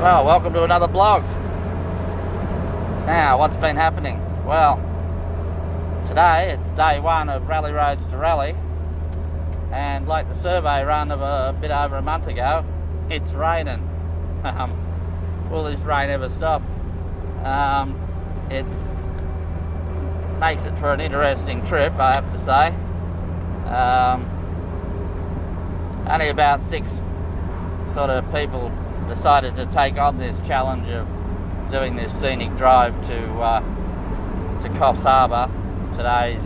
Well, welcome to another blog. Now, what's been happening? Well, today it's day one of Rally Roads to Rally, and like the survey run of a bit over a month ago, it's raining. Will this rain ever stop? It makes it for an interesting trip, I have to say. Only about 6 sort of people decided to take on this challenge of doing this scenic drive to Coffs Harbour. Today's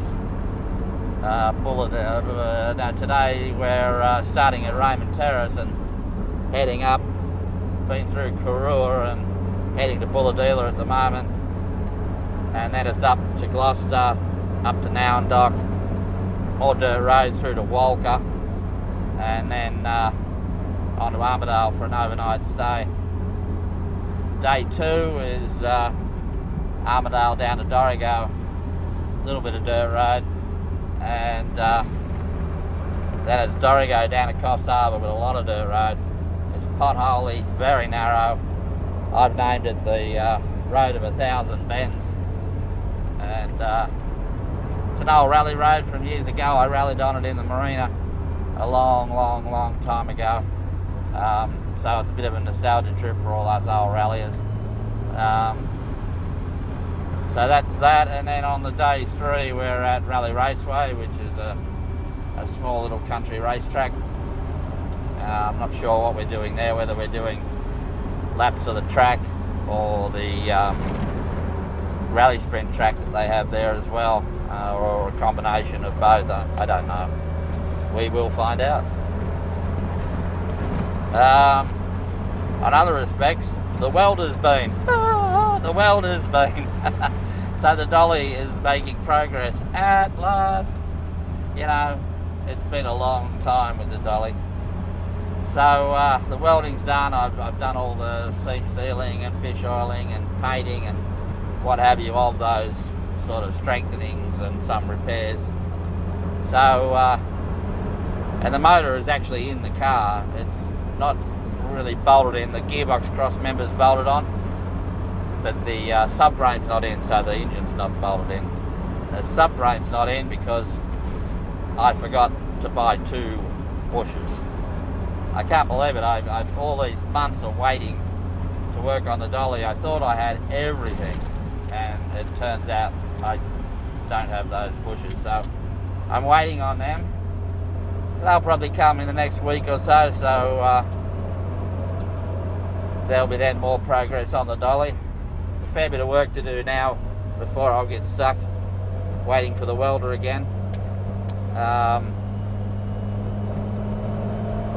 today we're starting at Raymond Terrace and heading up, been through Karua and heading to Bulahdelah at the moment, and then it's up to Gloucester, up to Nowandock, more dirt road through to Walker, and then on to Armidale for an overnight stay. Day 2 is Armidale down to Dorrigo, a little bit of dirt road, and then it's Dorrigo down to Coffs Harbour with a lot of dirt road. It's potholey, very narrow. I've named it the Road of 1,000 Bends, and it's an old rally road from years ago. I rallied on it in the marina a long time ago. So it's a bit of a nostalgia trip for all us old ralliers. So that's that, and then on the day 3 we're at Rally Raceway, which is a small little country racetrack. I'm not sure what we're doing there, whether we're doing laps of the track or the rally sprint track that they have there as well, or a combination of both. I don't know. We will find out. On other respects, the welder's been. The welder's been. So the dolly is making progress at last. You know, it's been a long time with the dolly. So the welding's done. I've done all the seam sealing and fish oiling and painting and what have you, of those sort of strengthenings and some repairs. So, and the motor is actually in the car. It's not really bolted in. The gearbox cross member's bolted on, but the subframe's not in, so the engine's not bolted in. The subframe's not in because I forgot to buy 2 bushers. I can't believe it. I've all these months of waiting to work on the dolly. I thought I had everything, and it turns out I don't have those bushers, so I'm waiting on them. They'll probably come in the next week or so, there'll be then more progress on the dolly. A fair bit of work to do now before I'll get stuck waiting for the welder again.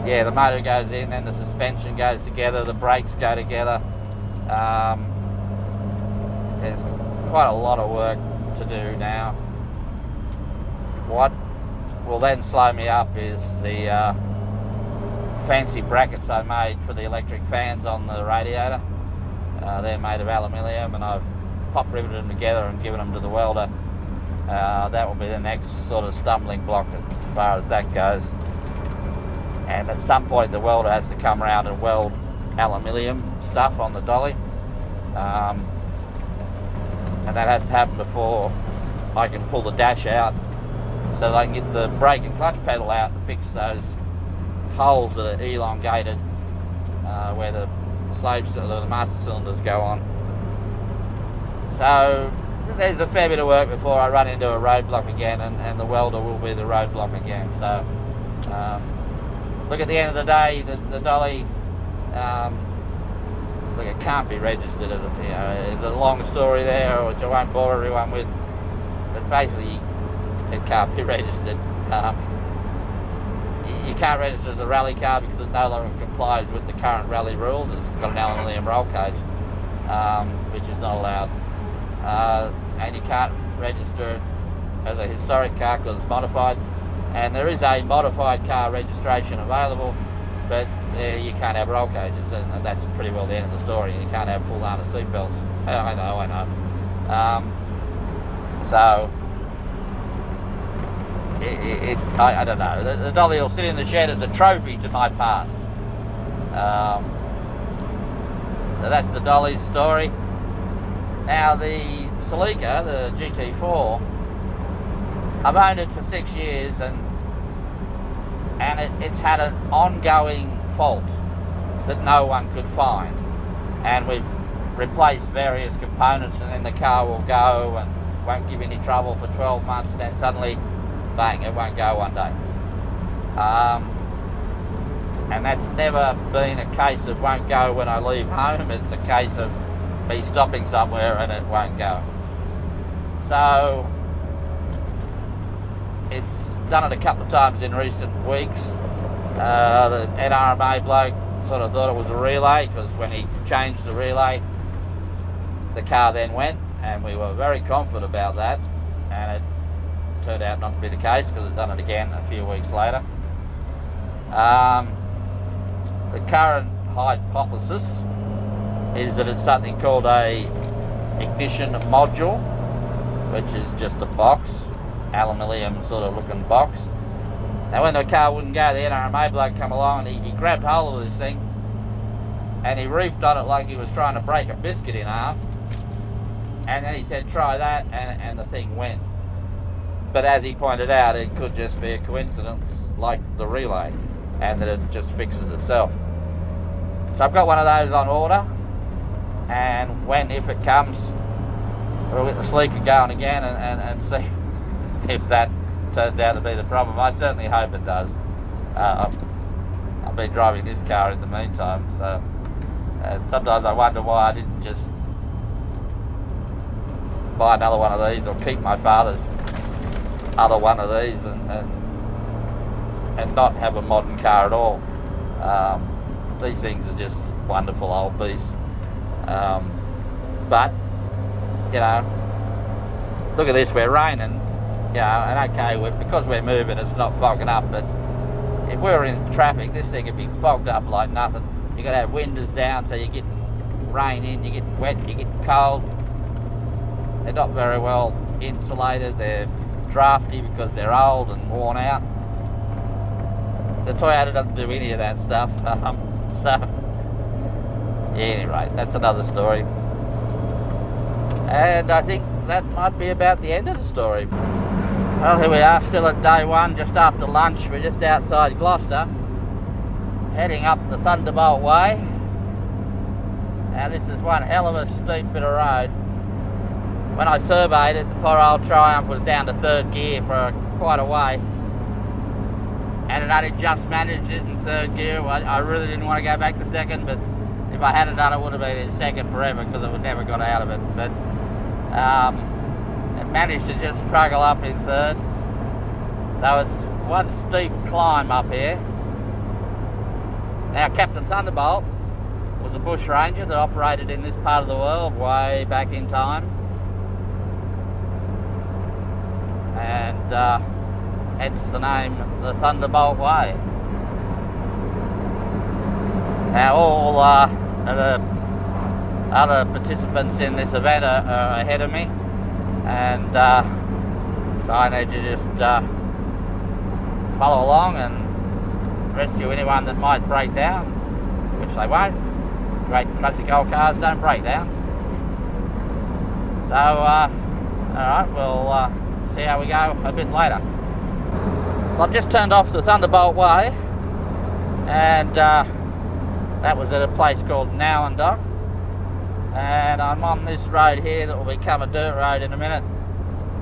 Yeah, the motor goes in, then the suspension goes together, the brakes go together. There's quite a lot of work to do now. What will then slow me up is the fancy brackets I made for the electric fans on the radiator. They're made of aluminium, and I've pop riveted them together and given them to the welder. That will be the next sort of stumbling block as far as that goes. And at some point the welder has to come around and weld aluminium stuff on the dolly. And that has to happen before I can pull the dash out, so that I can get the brake and clutch pedal out and fix those holes that are elongated where the the master cylinders go on. So there's a fair bit of work before I run into a roadblock again, and the welder will be the roadblock again. So look, at the end of the day, the dolly, look, it can't be registered. There's a long story there, which I won't bore everyone with, but basically it can't be registered. You can't register as a rally car because it no longer complies with the current rally rules. It's got an aluminium roll cage, which is not allowed. And you can't register it as a historic car because it's modified. And there is a modified car registration available, but you can't have roll cages, and that's pretty well the end of the story. You can't have full harness seat belts. I know. So I don't know. The dolly will sit in the shed as a trophy to my past. So that's the dolly's story. Now the Celica, the GT4, I've owned it for 6 years, and it's had an ongoing fault that no one could find. And we've replaced various components, and then the car will go and won't give any trouble for 12 months, and then suddenly, bang, it won't go one day. And that's never been a case of won't go when I leave home. It's a case of me stopping somewhere and it won't go. So it's done it a couple of times in recent weeks. The NRMA bloke sort of thought it was a relay, because when he changed the relay, the car then went, and we were very confident about that, and it turned out not to be the case, because it's done it again a few weeks later. The current hypothesis is that it's something called a ignition module, which is just a box, aluminium sort of looking box. Now when the car wouldn't go, the NRMA bloke come along and he grabbed hold of this thing and he reefed on it like he was trying to break a biscuit in half, and then he said try that, and the thing went. But as he pointed out, it could just be a coincidence like the relay, and that it just fixes itself. So I've got one of those on order, and if it comes, we'll get the Celica going again and see if that turns out to be the problem. I certainly hope it does. I've been driving this car in the meantime, so sometimes I wonder why I didn't just buy another one of these, or keep my father's other one of these, and not have a modern car at all. These things are just wonderful old beasts. But, you know, look at this, we're raining, you know, and okay, because we're moving, it's not fogging up, but if we were in traffic, this thing would be fogged up like nothing. You've got to have windows down, so you're getting rain in, you're getting wet, you're getting cold. They're not very well insulated, they're drafty because they're old and worn out. The Toyota doesn't do any of that stuff. So, yeah, anyway, that's another story. And I think that might be about the end of the story. Well, here we are, still at day one, just after lunch. We're just outside Gloucester, heading up the Thunderbolt Way. Now, this is one hell of a steep bit of road. When I surveyed it, the poor old Triumph was down to third gear for quite a way, and it only just managed it in third gear. I really didn't want to go back to second, but if I hadn't done it, it would have been in second forever, because it would never got out of it. But it managed to just struggle up in third. So it's one steep climb up here. Now, Captain Thunderbolt was a bush ranger that operated in this part of the world way back in time. And hence the name, the Thunderbolt Way. Now all the other participants in this event are ahead of me, and so I need to just follow along and rescue anyone that might break down, which they won't. Great classic old cars don't break down. So alright, we'll see how we go a bit later. Well, I've just turned off the Thunderbolt Way, and that was at a place called Nowendock, and I'm on this road here that will become a dirt road in a minute,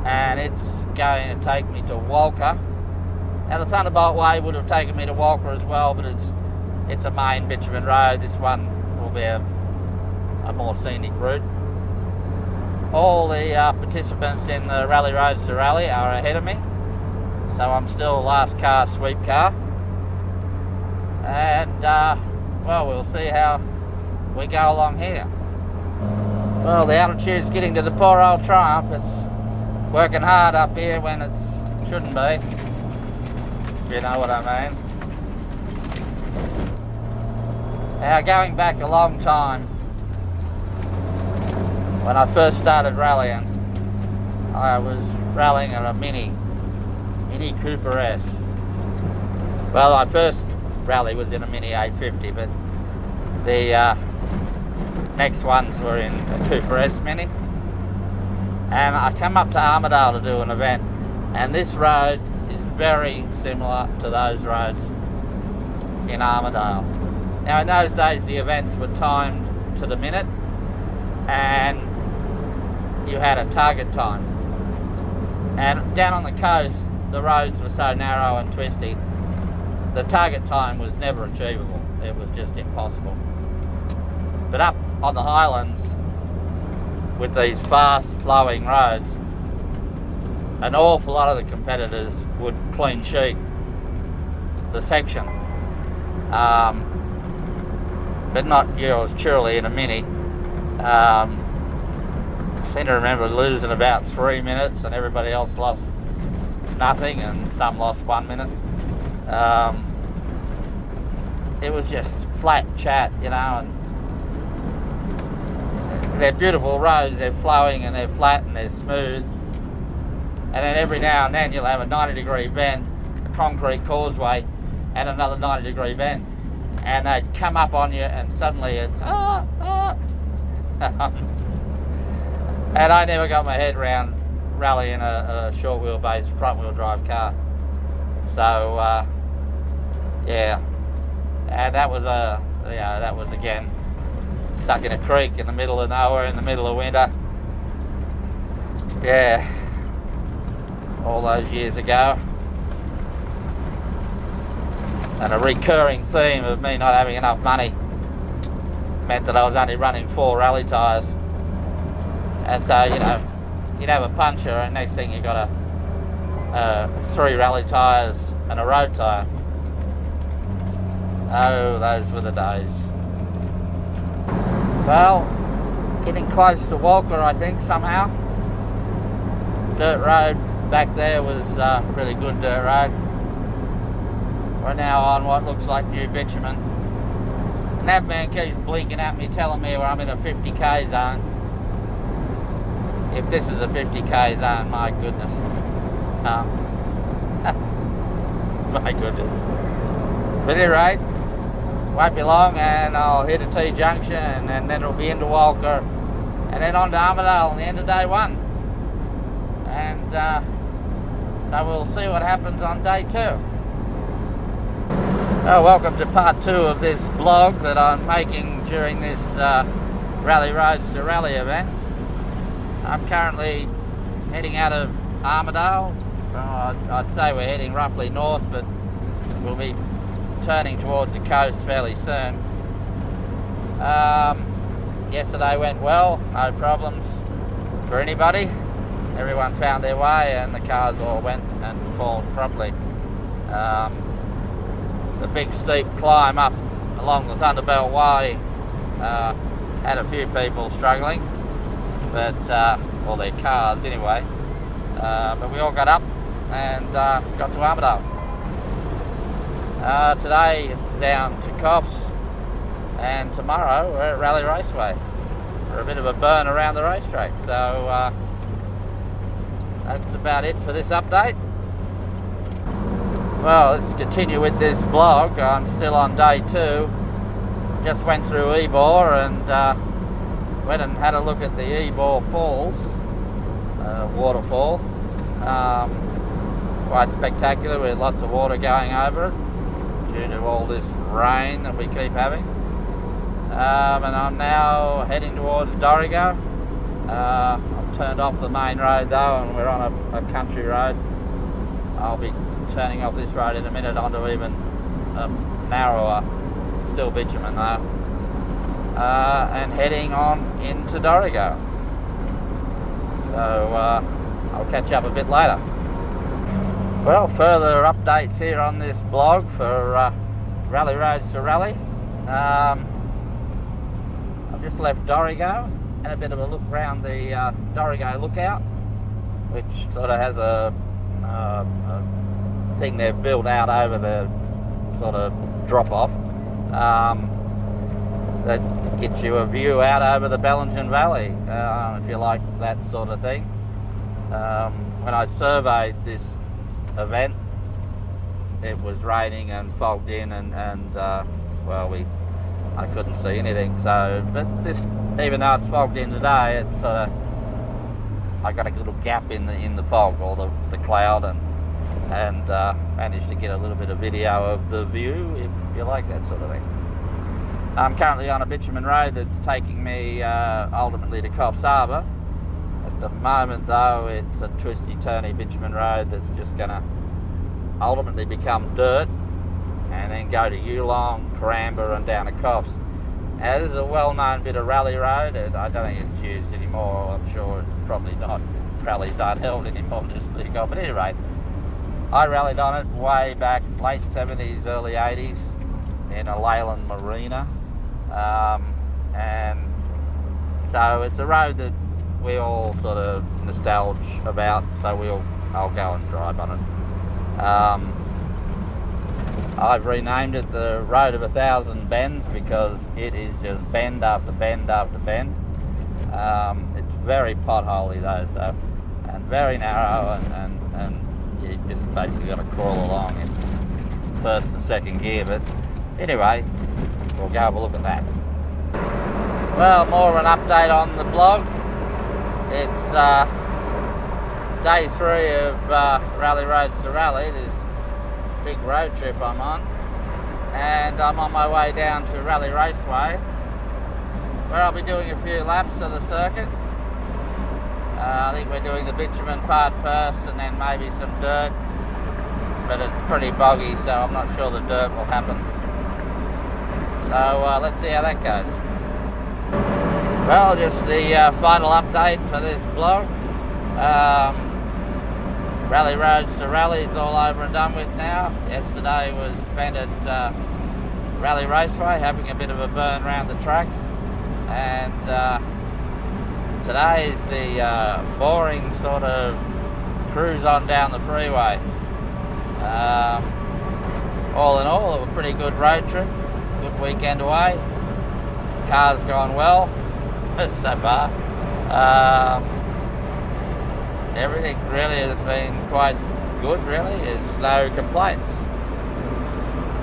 and it's going to take me to Walker. Now, the Thunderbolt Way would have taken me to Walker as well, but it's a main bitumen road. This one will be a more scenic route. All the participants in the Rally Roads to Rally are ahead of me, so I'm still last car, sweep car, and well, we'll see how we go along here. Well, the altitude's getting to the poor old Triumph. It's working hard up here when it shouldn't be, if you know what I mean. Now, going back a long time, when I first started rallying, I was rallying in a Mini, Mini Cooper S. Well, my first rally was in a Mini 850, but the next ones were in a Cooper S Mini. And I come up to Armidale to do an event, and this road is very similar to those roads in Armidale. Now in those days the events were timed to the minute, and you had a target time. And down on the coast the roads were so narrow and twisty, the target time was never achievable. It was just impossible. But up on the highlands with these fast flowing roads, an awful lot of the competitors would clean sheet the section. But not yours truly in a Mini. I seem to remember losing about 3 minutes, and everybody else lost nothing, and some lost 1 minute. It was just flat chat, you know, and they're beautiful roads, they're flowing and they're flat and they're smooth. And then every now and then you'll have a 90-degree bend, a concrete causeway, and another 90-degree bend. And they'd come up on you, and suddenly it's and I never got my head around rallying a short wheelbase front wheel drive car. So yeah, and that was again stuck in a creek in the middle of nowhere in the middle of winter. Yeah, all those years ago. And a recurring theme of me not having enough money meant that I was only running 4 rally tyres. And so, you know, you'd have a puncture, and next thing you got 3 rally tyres and a road tyre. Oh, those were the days. Well, getting close to Walker, I think, somehow. Dirt road back there was really good dirt road. We're now on what looks like new bitumen. And that man keeps blinking at me, telling me I'm in a 50k zone. If this is a 50k zone, my goodness. My goodness. But at any rate, won't be long and I'll hit a T-junction, and then it'll be into Walker, and then on to Armidale on the end of day 1. And so we'll see what happens on day 2. Oh, welcome to part 2 of this blog that I'm making during this Rally Roads to Rally event. I'm currently heading out of Armidale. I'd say we're heading roughly north, but we'll be turning towards the coast fairly soon. Yesterday went well, no problems for anybody. Everyone found their way and the cars all went and performed properly. The big steep climb up along the Thunderbelt Way had a few people struggling, but well, their cars anyway. But we all got up and got to Armidale. Today it's down to Cops, and tomorrow we're at Rally Raceway for a bit of a burn around the racetrack. So that's about it for this update. Well, let's continue with this blog. I'm still on day 2. Just went through Ebor and went and had a look at the Ebor Falls waterfall. Quite spectacular, with lots of water going over it due to all this rain that we keep having. And I'm now heading towards Dorrigo. I've turned off the main road though, and we're on a country road. I'll be turning off this road in a minute onto even narrower, still bitumen though, and heading on into Dorrigo. So I'll catch up a bit later. Well, further updates here on this blog for Rally Roads to Rally. I've just left Dorrigo, had a bit of a look around the Dorrigo lookout, which sort of has a thing they've built out over the sort of drop off that gets you a view out over the Bellingen Valley, if you like that sort of thing. When I surveyed this event. It was raining and fogged in, and well, I couldn't see anything. So, but this, even though it's fogged in today, it's sort of, I got a little gap in the fog, or the cloud, and managed to get a little bit of video of the view, if you like that sort of thing. I'm currently on a bitumen road that's taking me ultimately to Coffs Harbour. At the moment, though, it's a twisty-turny bitumen road that's just going to ultimately become dirt and then go to Yulong, Karamba, and down to Coffs. Now, this is a well-known bit of rally road. I don't think it's used anymore. I'm sure it's probably not. Rallies aren't held anymore, just speak of. But at any rate, I rallied on it way back late 70s, early 80s in a Leyland Marina. And so it's a road that we all sort of nostalge about, so I'll go and drive on it. I've renamed it the Road of 1,000 Bends because it is just bend after bend after bend. It's very potholey though, so, and very narrow, and you just basically got to crawl along in first and second gear. But anyway, we'll go have a look at that. Well, more of an update on the blog. It's day 3 of Rally Roads to Rally, this big road trip I'm on, and I'm on my way down to Rally Raceway, where I'll be doing a few laps of the circuit. I think we're doing the bitumen part first, and then maybe some dirt, but it's pretty boggy, so I'm not sure the dirt will happen. So let's see how that goes. Well, just the final update for this blog. Rally Roads to Rally is all over and done with now. Yesterday was spent at Rally Raceway having a bit of a burn around the track, and today is the boring sort of cruise on down the freeway. All in all, it was a pretty good road trip, good weekend away. Car's gone well so far. Everything really has been quite good, really. There's no complaints.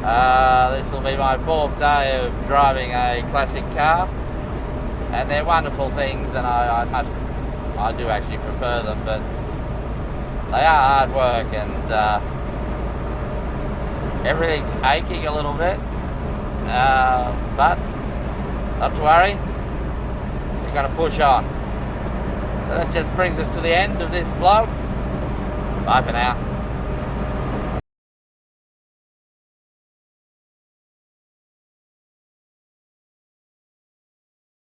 This will be my 4th day of driving a classic car, and they're wonderful things, and I do actually prefer them, but they are hard work, and everything's aching a little bit, but not to worry, you've got to push on. So that just brings us to the end of this vlog. Bye for now.